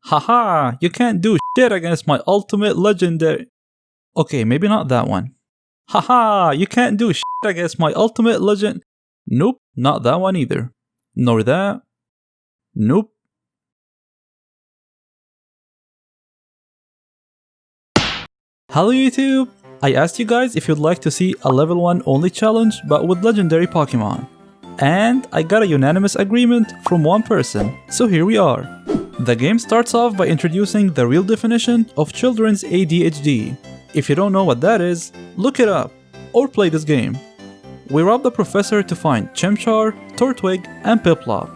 Haha, you can't do shit against my ultimate legendary. Okay, maybe not that one. Haha, you can't do shit against my ultimate legend. Nope, not that one either. Nor that. Nope. Hello YouTube! I asked you guys if you'd like to see a level 1 only challenge but with legendary Pokemon. And I got a unanimous agreement from one person, so here we are. The game starts off by introducing the real definition of children's ADHD. If you don't know what that is, look it up, or play this game. We rob the professor to find Chimchar, Turtwig, and Piplup.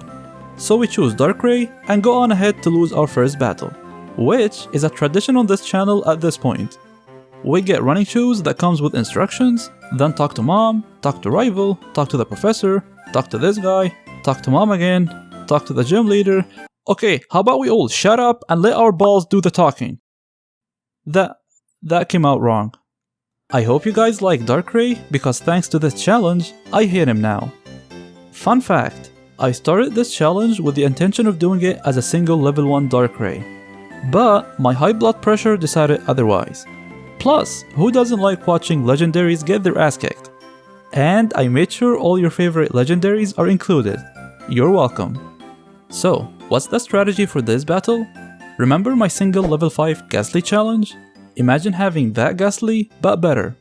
So we choose Darkrai and go on ahead to lose our first battle, which is a tradition on this channel at this point. We get running shoes that comes with instructions, then talk to mom, talk to rival, talk to the professor, talk to this guy, talk to mom again, talk to the gym leader. Okay, how about we all shut up and let our balls do the talking? That came out wrong. I hope you guys like Darkrai because thanks to this challenge, I hate him now. Fun fact, I started this challenge with the intention of doing it as a single level 1 Darkrai. But my high blood pressure decided otherwise. Plus, who doesn't like watching legendaries get their ass kicked? And I made sure all your favorite legendaries are included. You're welcome. So, what's the strategy for this battle? Remember my single level 5 Ghastly challenge? Imagine having that Ghastly, but better.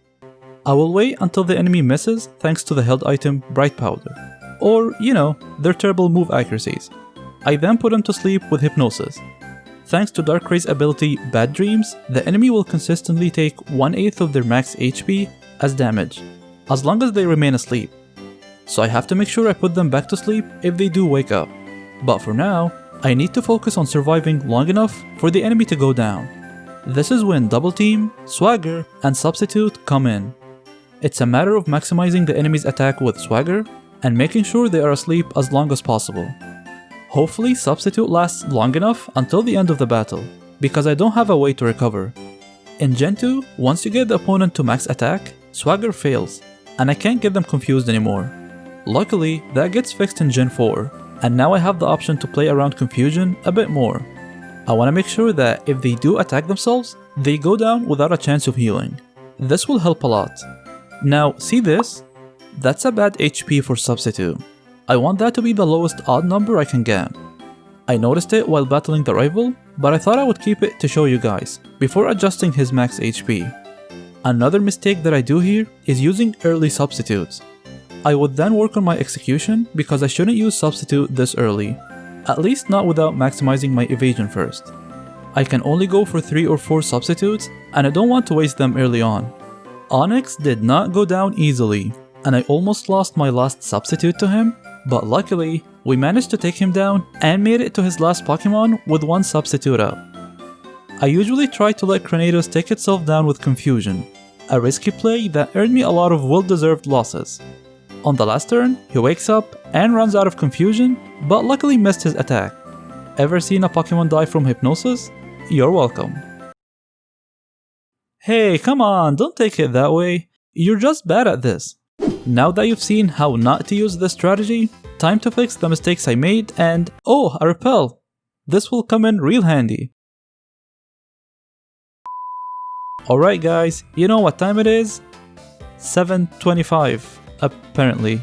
I will wait until the enemy misses thanks to the held item Bright Powder. Or, you know, their terrible move accuracies. I then put them to sleep with Hypnosis. Thanks to Darkrai's ability Bad Dreams, the enemy will consistently take 1/8 of their max HP as damage, as long as they remain asleep. So I have to make sure I put them back to sleep if they do wake up. But for now, I need to focus on surviving long enough for the enemy to go down. This is when Double Team, Swagger, and Substitute come in. It's a matter of maximizing the enemy's attack with Swagger and making sure they are asleep as long as possible. Hopefully Substitute lasts long enough until the end of the battle, because I don't have a way to recover. In Gen 2, once you get the opponent to max attack, Swagger fails, and I can't get them confused anymore. Luckily, that gets fixed in Gen 4, and now I have the option to play around confusion a bit more. I want to make sure that if they do attack themselves, they go down without a chance of healing. This will help a lot. Now, see this? That's a bad HP for Substitute. I want that to be the lowest odd number I can get. I noticed it while battling the rival, but I thought I would keep it to show you guys, before adjusting his max HP. Another mistake that I do here is using early substitutes. I would then work on my execution because I shouldn't use substitute this early, at least not without maximizing my evasion first. I can only go for 3 or 4 substitutes and I don't want to waste them early on. Onyx did not go down easily, and I almost lost my last substitute to him, but luckily, we managed to take him down and made it to his last Pokemon with 1 substitute up. I usually try to let Cranados take itself down with Confusion, a risky play that earned me a lot of well-deserved losses. On the last turn, he wakes up and runs out of Confusion, but luckily missed his attack. Ever seen a Pokemon die from Hypnosis? You're welcome. Hey, come on, don't take it that way. You're just bad at this. Now that you've seen how not to use this strategy, time to fix the mistakes I made and oh, a repel! This will come in real handy. Alright guys, you know what time it is? 7:25, apparently.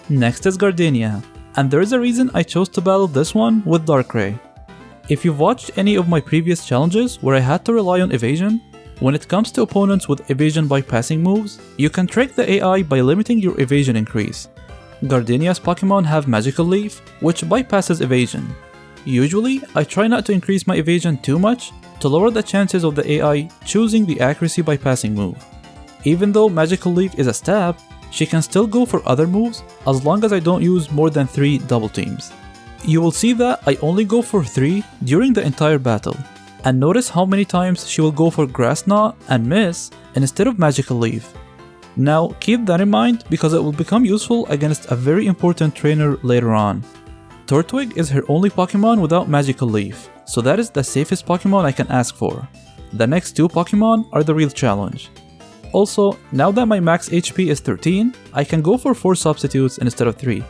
Next is Gardenia, and there is a reason I chose to battle this one with Darkrai. If you've watched any of my previous challenges where I had to rely on evasion, when it comes to opponents with evasion bypassing moves, you can trick the AI by limiting your evasion increase. Gardenia's Pokemon have Magical Leaf, which bypasses evasion. Usually, I try not to increase my evasion too much to lower the chances of the AI choosing the accuracy bypassing move. Even though Magical Leaf is a stab, she can still go for other moves as long as I don't use more than 3 double teams. You will see that I only go for 3 during the entire battle. And notice how many times she will go for Grass Knot and miss instead of Magical Leaf. Now keep that in mind because it will become useful against a very important trainer later on. Turtwig is her only Pokemon without Magical Leaf, so that is the safest Pokemon I can ask for. The next 2 Pokemon are the real challenge. Also, now that my max HP is 13, I can go for 4 substitutes instead of 3.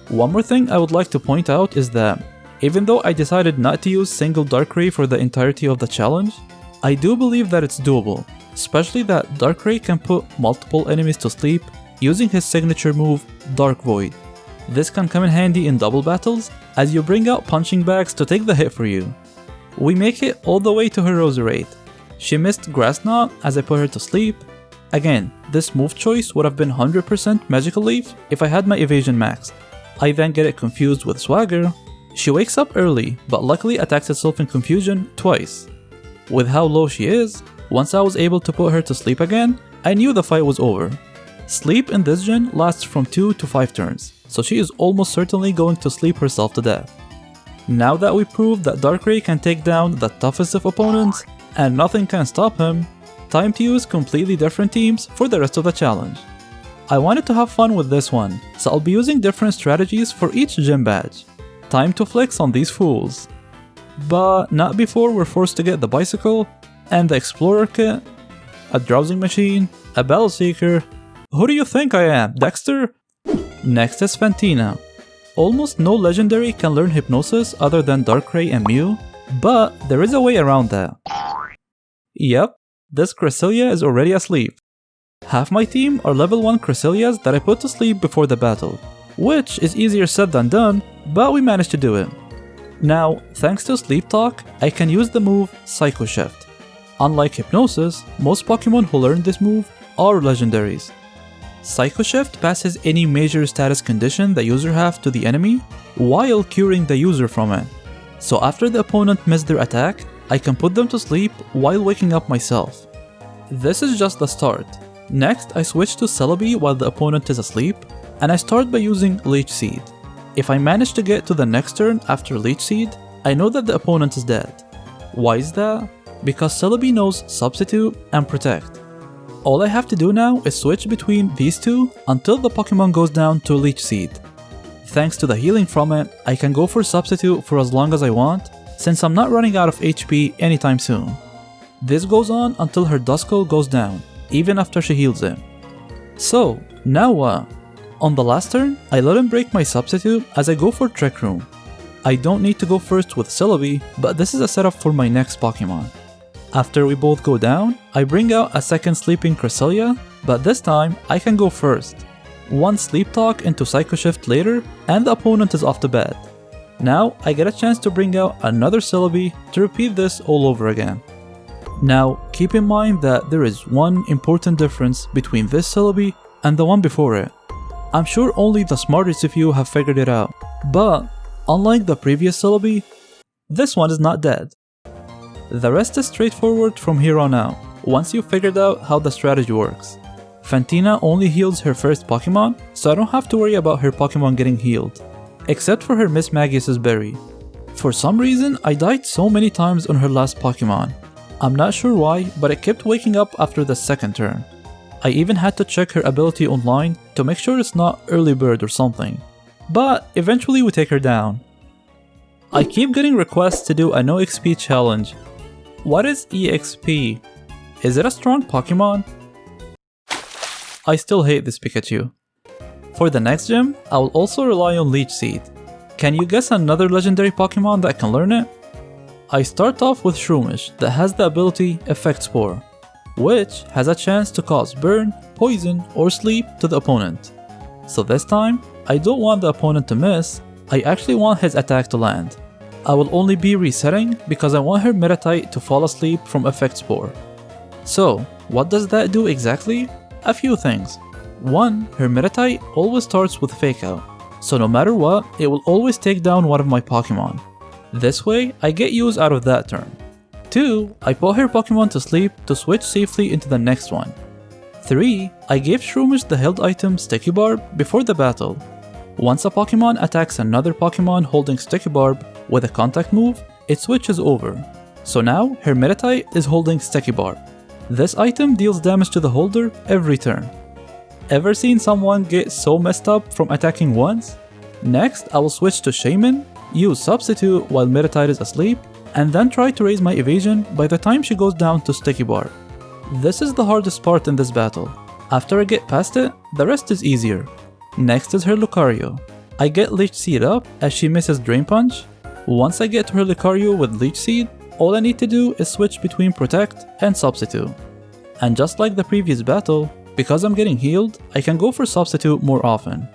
One more thing I would like to point out is that Even though I decided not to use single Darkrai for the entirety of the challenge, I do believe that it's doable, especially that Darkrai can put multiple enemies to sleep using his signature move, Dark Void. This can come in handy in double battles, as you bring out punching bags to take the hit for you. We make it all the way to her Roserade. She missed Grass Knot as I put her to sleep. Again, this move choice would have been 100% Magical Leaf if I had my evasion maxed. I then get it confused with Swagger. She wakes up early, but luckily attacks itself in confusion twice. With how low she is, once I was able to put her to sleep again, I knew the fight was over. Sleep in this gen lasts from 2 to 5 turns, so she is almost certainly going to sleep herself to death. Now that we proved that Darkrai can take down the toughest of opponents, and nothing can stop him, time to use completely different teams for the rest of the challenge. I wanted to have fun with this one, so I'll be using different strategies for each gym badge. Time to flex on these fools. But not before we're forced to get the bicycle, and the Explorer kit, a Drowsing Machine, a Battle Seeker. Who do you think I am, Dexter? Next is Fantina. Almost no legendary can learn Hypnosis other than Darkrai and Mew, but there is a way around that. Yep, this Cresselia is already asleep. Half my team are level 1 Cresselias that I put to sleep before the battle, which is easier said than done, but we managed to do it. Now, thanks to Sleep Talk, I can use the move Psycho Shift. Unlike Hypnosis, most Pokemon who learn this move are legendaries. Psycho Shift passes any major status condition the user has to the enemy, while curing the user from it. So after the opponent missed their attack, I can put them to sleep while waking up myself. This is just the start. Next, I switch to Celebi while the opponent is asleep, and I start by using Leech Seed. If I manage to get to the next turn after Leech Seed, I know that the opponent is dead. Why is that? Because Celebi knows Substitute and Protect. All I have to do now is switch between these two until the Pokemon goes down to Leech Seed. Thanks to the healing from it, I can go for Substitute for as long as I want, since I'm not running out of HP anytime soon. This goes on until her Duskull goes down, even after she heals it. So, now what? On the last turn, I let him break my Substitute as I go for Trick Room. I don't need to go first with Celebi, but this is a setup for my next Pokemon. After we both go down, I bring out a second sleeping Cresselia, but this time I can go first. One Sleep Talk into Psycho Shift later, and the opponent is off to bed. Now I get a chance to bring out another Celebi to repeat this all over again. Now keep in mind that there is one important difference between this Celebi and the one before it. I'm sure only the smartest of you have figured it out, but unlike the previous Celebi, this one is not dead. The rest is straightforward from here on out, once you've figured out how the strategy works. Fantina only heals her first Pokemon, so I don't have to worry about her Pokemon getting healed, except for her Miss Magius's berry. For some reason, I died so many times on her last Pokemon. I'm not sure why, but it kept waking up after the second turn. I even had to check her ability online to make sure it's not early bird or something. But eventually we take her down. I keep getting requests to do a no XP challenge. What is EXP? Is it a strong Pokemon? I still hate this Pikachu. For the next gym, I will also rely on Leech Seed. Can you guess another legendary Pokemon that can learn it? I start off with Shroomish that has the ability Effect Spore, which has a chance to cause burn, poison, or sleep to the opponent. So this time, I don't want the opponent to miss, I actually want his attack to land. I will only be resetting because I want her Meditite to fall asleep from Effect Spore. So, what does that do exactly? A few things. 1. Her Meditite always starts with Fake Out, so no matter what, it will always take down one of my Pokemon. This way, I get use out of that turn. 2. I put her Pokemon to sleep to switch safely into the next one. 3. I gave Shroomish the held item Sticky Barb before the battle. Once a Pokemon attacks another Pokemon holding Sticky Barb with a contact move, it switches over. So now, her Meditite is holding Sticky Barb. This item deals damage to the holder every turn. Ever seen someone get so messed up from attacking once? Next, I will switch to Shaman, use Substitute while Meditite is asleep, and then try to raise my evasion by the time she goes down to Sticky Barb. This is the hardest part in this battle. After I get past it, the rest is easier. Next is her Lucario. I get Leech Seed up as she misses Drain Punch. Once I get to her Lucario with Leech Seed, all I need to do is switch between Protect and Substitute. And just like the previous battle, because I'm getting healed, I can go for Substitute more often.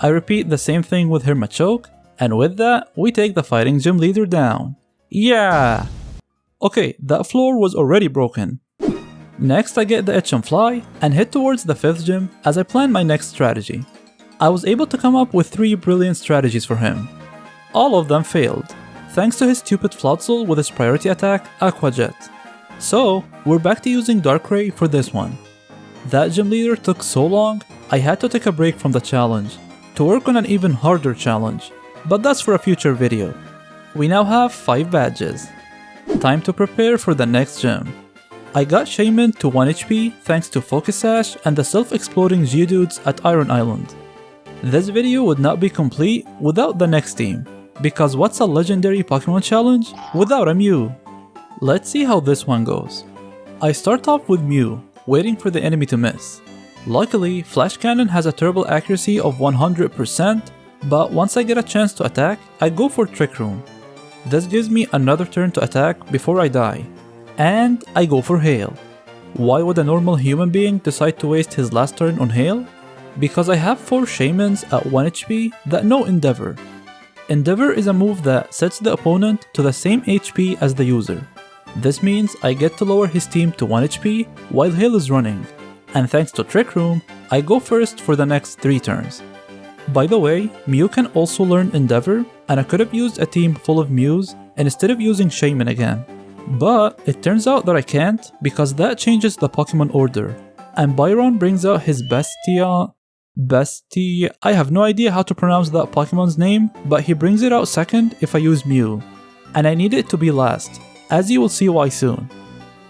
I repeat the same thing with her Machoke, and with that, we take the fighting gym leader down. Yeah! Okay, that floor was already broken. Next, I get the Itch and Fly and head towards the 5th gym as I plan my next strategy. I was able to come up with 3 brilliant strategies for him. All of them failed, thanks to his stupid Floatzel with his priority attack, Aqua Jet. So, we're back to using Darkrai for this one. That gym leader took so long, I had to take a break from the challenge to work on an even harder challenge, but that's for a future video. We now have 5 badges. Time to prepare for the next gym. I got Shaman to 1 HP thanks to Focus Sash and the self-exploding Geodudes at Iron Island. This video would not be complete without the next team, because what's a legendary Pokemon challenge without a Mew? Let's see how this one goes. I start off with Mew, waiting for the enemy to miss. Luckily, Flash Cannon has a terrible accuracy of 100%, but once I get a chance to attack, I go for Trick Room. This gives me another turn to attack before I die. And I go for Hail. Why would a normal human being decide to waste his last turn on Hail? Because I have 4 Shamans at 1 HP that know Endeavor. Endeavor is a move that sets the opponent to the same HP as the user. This means I get to lower his team to 1 HP while Hail is running. And thanks to Trick Room, I go first for the next 3 turns. By the way, Mew can also learn Endeavor, and I could have used a team full of Mews instead of using Shaman again. But it turns out that I can't because that changes the Pokemon order. And Byron brings out his Bestia... I have no idea how to pronounce that Pokemon's name, but he brings it out second if I use Mew. And I need it to be last, as you will see why soon.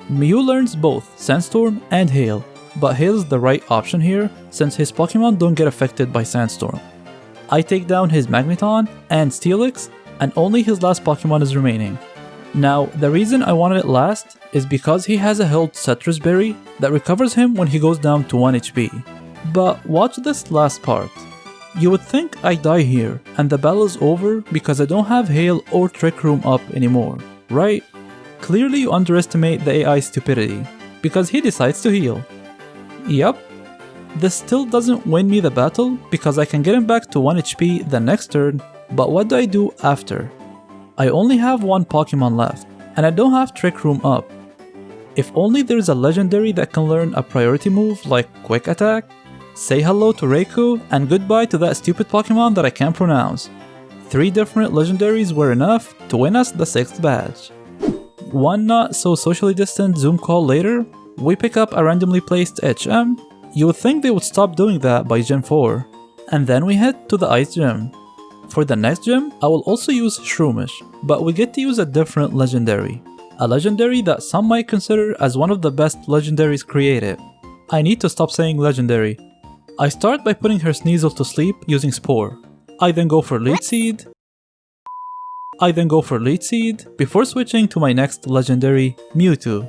Mew learns both Sandstorm and Hail, but Hail is the right option here since his Pokemon don't get affected by Sandstorm. I take down his Magneton and Steelix, and only his last Pokemon is remaining. Now, the reason I wanted it last is because he has a held Cetrus Berry that recovers him when he goes down to 1 HP. But watch this last part. You would think I die here and the battle is over because I don't have Hail or Trick Room up anymore, right? Clearly you underestimate the AI's stupidity, because he decides to heal. Yup. This still doesn't win me the battle because I can get him back to 1 HP the next turn, but what do I do after? I only have 1 Pokemon left, and I don't have Trick Room up. If only there's a legendary that can learn a priority move like Quick Attack, say hello to Raikou and goodbye to that stupid Pokemon that I can't pronounce. 3 different legendaries were enough to win us the 6th badge. One not so socially distant Zoom call later, we pick up a randomly placed HM. You would think they would stop doing that by Gen 4. And then we head to the Ice Gym. For the next gym, I will also use Shroomish, but we get to use a different legendary. A legendary that some might consider as one of the best legendaries created. I need to stop saying legendary. I start by putting her Sneasel to sleep using Spore. I then go for Leech Seed. Before switching to my next legendary, Mewtwo.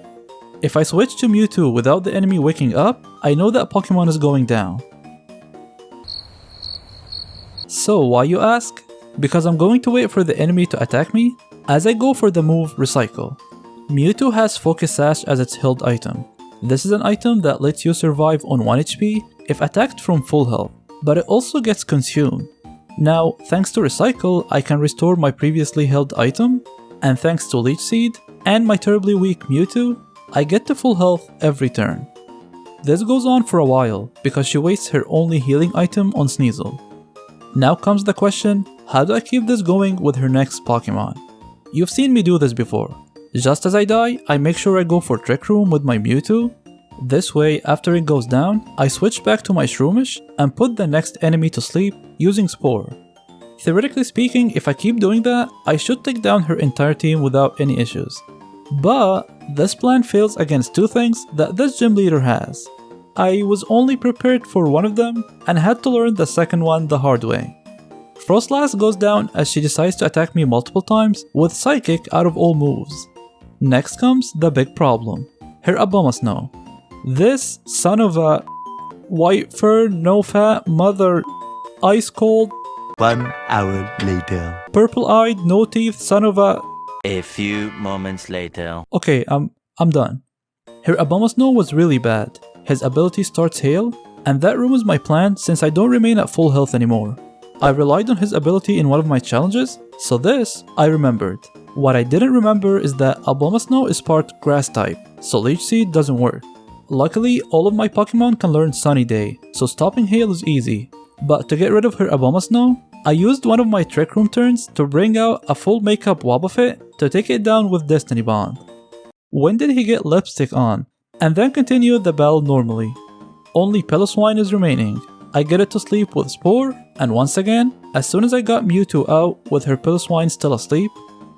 If I switch to Mewtwo without the enemy waking up, I know that Pokemon is going down. So why you ask? Because I'm going to wait for the enemy to attack me as I go for the move Recycle. Mewtwo has Focus Sash as its held item. This is an item that lets you survive on 1 HP if attacked from full health, but it also gets consumed. Now, thanks to Recycle, I can restore my previously held item, and thanks to Leech Seed and my terribly weak Mewtwo, I get to full health every turn. This goes on for a while because she wastes her only healing item on Sneasel. Now comes the question, how do I keep this going with her next Pokemon? You've seen me do this before. Just as I die, I make sure I go for Trick Room with my Mewtwo. This way, after it goes down, I switch back to my Shroomish and put the next enemy to sleep using Spore. Theoretically speaking, if I keep doing that, I should take down her entire team without any issues. But this plan fails against 2 things that this gym leader has. I was only prepared for one of them and had to learn the second one the hard way. Frostlass goes down as she decides to attack me multiple times with Psychic out of all moves. Next comes the big problem, her Abomasnow. This son of a white fur, no fat, mother, ice cold, 1 hour later. Purple-eyed, no teeth, son of a... A few moments later. Okay, I'm done. Her Abomasnow was really bad. His ability starts Hail, and that ruins my plan since I don't remain at full health anymore. I relied on his ability in one of my challenges, so this I remembered. What I didn't remember is that Abomasnow is part Grass type, so Leech Seed doesn't work. Luckily, all of my Pokemon can learn Sunny Day, so stopping Hail is easy. But to get rid of her Abomasnow, I used one of my Trick Room turns to bring out a full makeup Wobbuffet to take it down with Destiny Bond. When did he get lipstick on? And then continue the battle normally. Only Piloswine is remaining. I get it to sleep with Spore, and once again, as soon as I got Mewtwo out with her Piloswine still asleep,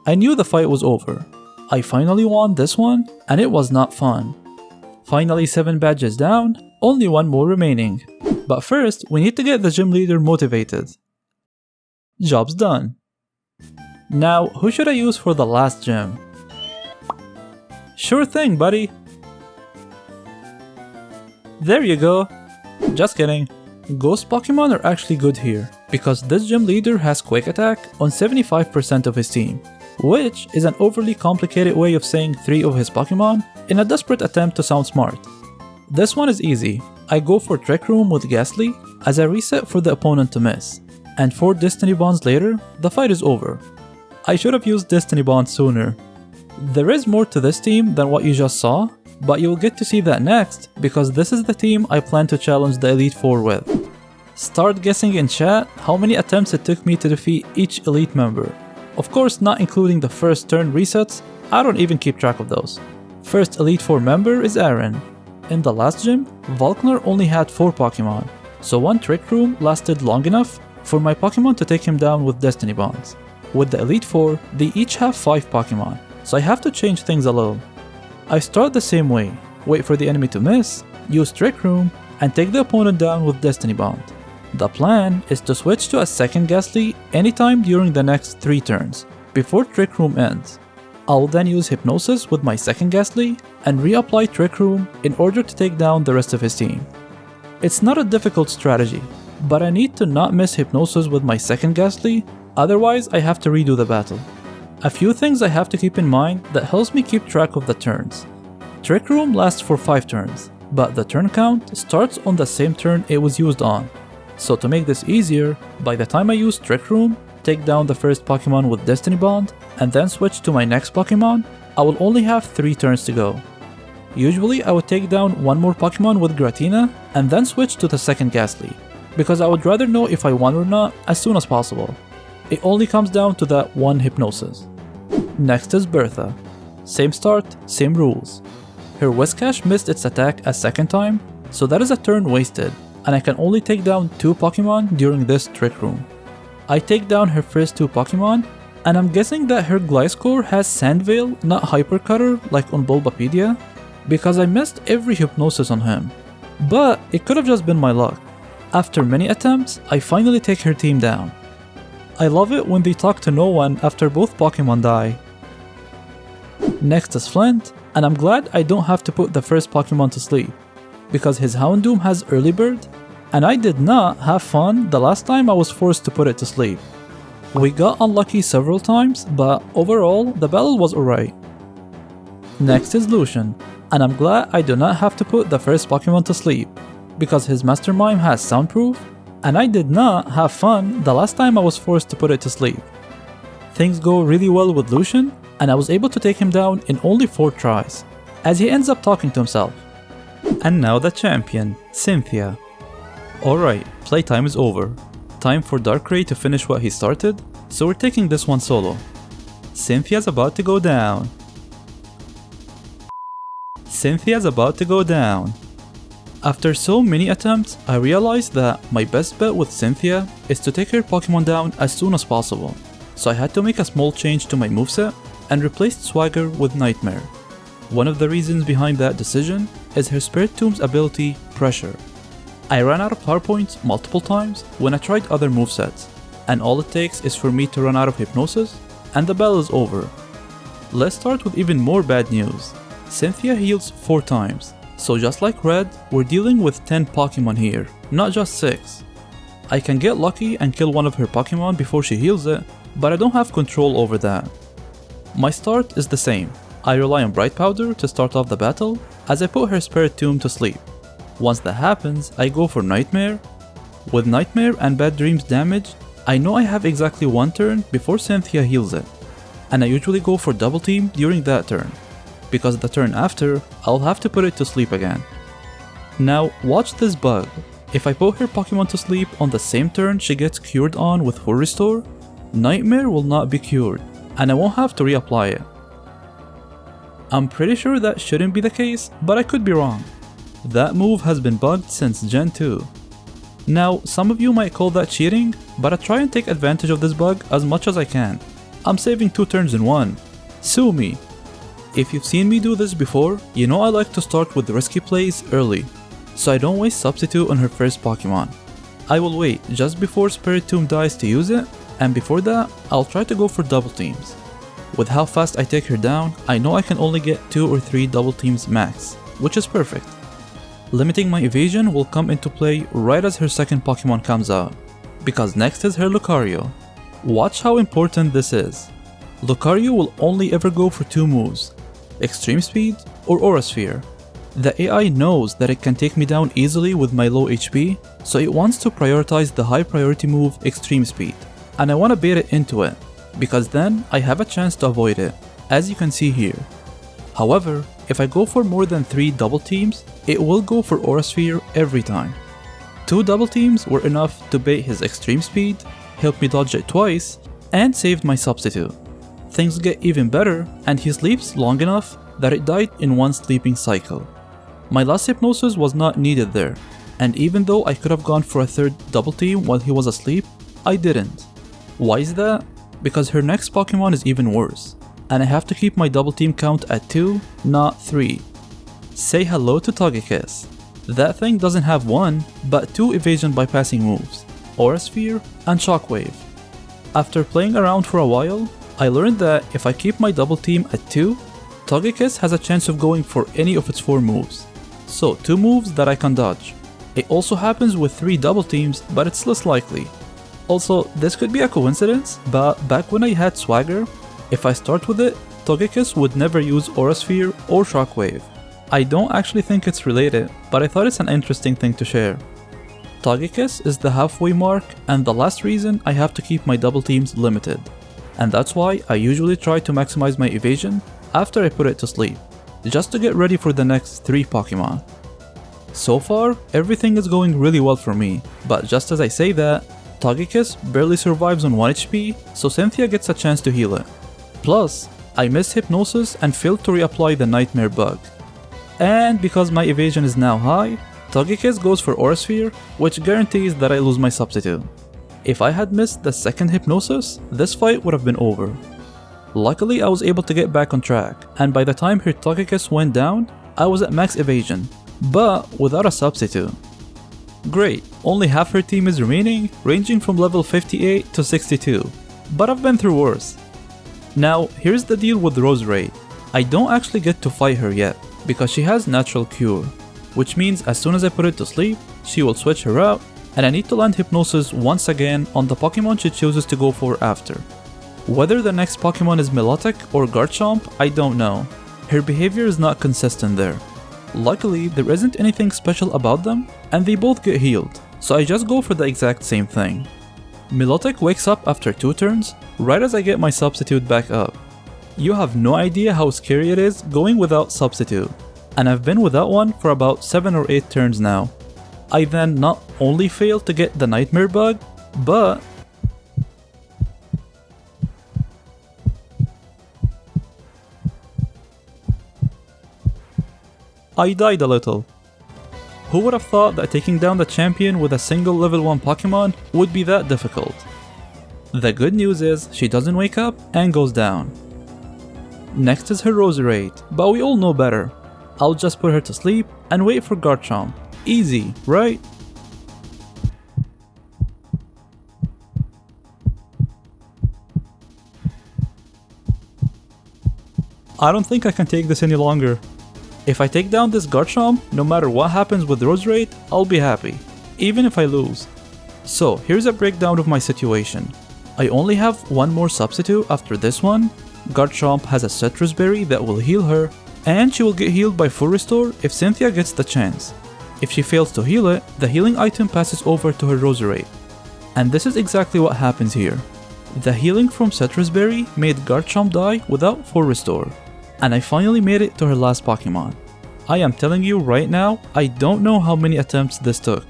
I knew the fight was over. I finally won this one, and it was not fun. Finally 7 badges down, only 1 more remaining. But first, we need to get the gym leader motivated. Job's done. Now, who should I use for the last gym? Sure thing, buddy. There you go. Just kidding. Ghost Pokemon are actually good here, because this gym leader has Quick Attack on 75% of his team, which is an overly complicated way of saying 3 of his Pokemon in a desperate attempt to sound smart. This one is easy. I go for Trick Room with Ghastly as a reset for the opponent to miss, and 4 Destiny Bonds later, the fight is over. I should have used Destiny Bond sooner. There is more to this team than what you just saw, but you'll get to see that next because this is the team I plan to challenge the Elite Four with. Start guessing in chat how many attempts it took me to defeat each Elite member. Of course, not including the first turn resets, I don't even keep track of those. First Elite Four member is Aaron. In the last gym, Volkner only had 4 Pokemon, so one Trick Room lasted long enough for my Pokemon to take him down with Destiny Bonds. With the Elite Four, they each have 5 Pokemon, so I have to change things a little. I start the same way, wait for the enemy to miss, use Trick Room, and take the opponent down with Destiny Bond. The plan is to switch to a second Ghastly anytime during the next 3 turns, before Trick Room ends. I'll then use Hypnosis with my second Ghastly and reapply Trick Room in order to take down the rest of his team. It's not a difficult strategy, but I need to not miss Hypnosis with my second Ghastly, otherwise I have to redo the battle. A few things I have to keep in mind that helps me keep track of the turns. Trick Room lasts for 5 turns, but the turn count starts on the same turn it was used on. So to make this easier, by the time I use Trick Room, take down the first Pokemon with Destiny Bond, and then switch to my next Pokemon, I will only have 3 turns to go. Usually I would take down 1 more Pokemon with Gardenia, and then switch to the second Ghastly, because I would rather know if I won or not as soon as possible. It only comes down to that 1 Hypnosis. Next is Bertha. Same start, same rules. Her Whiscash missed its attack a second time, so that is a turn wasted, and I can only take down 2 Pokemon during this Trick Room. I take down her first 2 Pokemon, and I'm guessing that her Gliscor has Sandveil, not Hypercutter like on Bulbapedia, because I missed every Hypnosis on him. But it could have just been my luck. After many attempts, I finally take her team down. I love it when they talk to no one after both Pokemon die. Next is Flint, and I'm glad I don't have to put the first Pokemon to sleep, because his Houndoom has Early Bird, and I did not have fun the last time I was forced to put it to sleep. We got unlucky several times, but overall the battle was alright. Next is Lucian, and I'm glad I do not have to put the first Pokemon to sleep, because his Master Mime has Soundproof, and I did not have fun the last time I was forced to put it to sleep. Things go really well with Lucian, and I was able to take him down in only 4 tries, as he ends up talking to himself. And now the champion, Cynthia. Alright, playtime is over. Time for Darkrai to finish what he started, so we're taking this one solo. Cynthia's about to go down. Cynthia's about to go down. After so many attempts, I realized that my best bet with Cynthia is to take her Pokemon down as soon as possible, so I had to make a small change to my moveset and replaced Swagger with Nightmare. One of the reasons behind that decision is her Spirit Tomb's ability, Pressure. I ran out of power points multiple times when I tried other movesets, and all it takes is for me to run out of Hypnosis, and the battle is over. Let's start with even more bad news. Cynthia heals 4 times, so just like Red, we're dealing with 10 Pokemon here, not just 6. I can get lucky and kill one of her Pokemon before she heals it, but I don't have control over that. My start is the same. I rely on Bright Powder to start off the battle, as I put her Spirit Tomb to sleep. Once that happens, I go for Nightmare. With Nightmare and Bad Dreams damage, I know I have exactly one turn before Cynthia heals it, and I usually go for Double Team during that turn, because the turn after, I'll have to put it to sleep again. Now, watch this bug. If I put her Pokemon to sleep on the same turn she gets cured on with Full Restore, Nightmare will not be cured, and I won't have to reapply it. I'm pretty sure that shouldn't be the case, but I could be wrong. That move has been bugged since Gen 2. Now, some of you might call that cheating, but I try and take advantage of this bug as much as I can. I'm saving 2 turns in one. Sue me. If you've seen me do this before, you know I like to start with risky plays early, so I don't waste Substitute on her first Pokemon. I will wait just before Spirit Tomb dies to use it, and before that, I'll try to go for double teams. With how fast I take her down, I know I can only get 2 or 3 double teams max, which is perfect. Limiting my evasion will come into play right as her second Pokemon comes out, because next is her Lucario. Watch how important this is. Lucario will only ever go for 2 moves, Extreme Speed or Aura Sphere. The AI knows that it can take me down easily with my low HP, so it wants to prioritize the high priority move Extreme Speed, and I want to bait it into it, because then I have a chance to avoid it, as you can see here. However, if I go for more than 3 double teams, it will go for Aura Sphere every time. 2 double teams were enough to bait his Extreme Speed, help me dodge it twice, and saved my Substitute. Things get even better, and he sleeps long enough that it died in one sleeping cycle. My last Hypnosis was not needed there, and even though I could have gone for a 3rd double team while he was asleep, I didn't. Why is that? Because her next Pokemon is even worse, and I have to keep my double team count at 2, not 3. Say hello to Togekiss. That thing doesn't have 1, but 2 evasion bypassing moves, Aura Sphere and Shockwave. After playing around for a while, I learned that if I keep my double team at 2, Togekiss has a chance of going for any of its 4 moves. So 2 moves that I can dodge. It also happens with 3 double teams, but it's less likely. Also, this could be a coincidence, but back when I had Swagger, if I start with it, Togekiss would never use Aura Sphere or Shockwave. I don't actually think it's related, but I thought it's an interesting thing to share. Togekiss is the halfway mark and the last reason I have to keep my double teams limited. And that's why I usually try to maximize my evasion after I put it to sleep, just to get ready for the next 3 Pokemon. So far, everything is going really well for me, but just as I say that, Togekiss barely survives on 1 HP, so Cynthia gets a chance to heal it. Plus, I missed Hypnosis and failed to reapply the Nightmare bug. And because my evasion is now high, Togekiss goes for Aura Sphere, which guarantees that I lose my Substitute. If I had missed the second Hypnosis, this fight would have been over. Luckily, I was able to get back on track, and by the time her Togekiss went down, I was at max evasion, but without a Substitute. Great, only half her team is remaining, ranging from level 58 to 62, but I've been through worse. Now, here's the deal with Roserade. I don't actually get to fight her yet, because she has Natural Cure, which means as soon as I put it to sleep, she will switch her out, and I need to land Hypnosis once again on the Pokemon she chooses to go for after. Whether the next Pokemon is Milotic or Garchomp, I don't know. Her behavior is not consistent there. Luckily, there isn't anything special about them, and they both get healed, so I just go for the exact same thing. Milotic wakes up after 2 turns, right as I get my Substitute back up. You have no idea how scary it is going without Substitute, and I've been without one for about 7 or 8 turns now. I then not only failed to get the Nightmare bug, but I died a little. Who would have thought that taking down the champion with a single level 1 Pokemon would be that difficult? The good news is she doesn't wake up and goes down. Next is her Roserade, but we all know better. I'll just put her to sleep and wait for Garchomp. Easy, right? I don't think I can take this any longer. If I take down this Garchomp, no matter what happens with Roserade, I'll be happy, even if I lose. So here's a breakdown of my situation. I only have one more substitute after this one. Garchomp has a citrus berry that will heal her, and she will get healed by full restore if Cynthia gets the chance. If she fails to heal it, the healing item passes over to her Roserade. And this is exactly what happens here. The healing from citrus berry made Garchomp die without full restore, and I finally made it to her last Pokemon. I am telling you right now, I don't know how many attempts this took.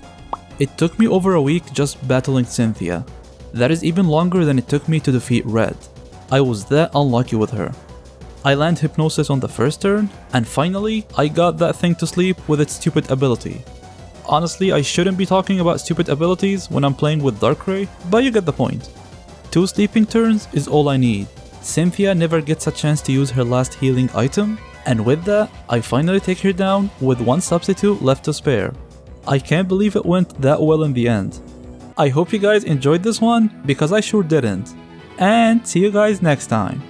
It took me over a week just battling Cynthia. That is even longer than it took me to defeat Red. I was that unlucky with her. I land Hypnosis on the first turn, and finally, I got that thing to sleep with its stupid ability. Honestly, I shouldn't be talking about stupid abilities when I'm playing with Darkrai, but you get the point. 2 sleeping turns is all I need. Cynthia never gets a chance to use her last healing item, and with that, I finally take her down with 1 substitute left to spare. I can't believe it went that well in the end. I hope you guys enjoyed this one, because I sure didn't. And see you guys next time.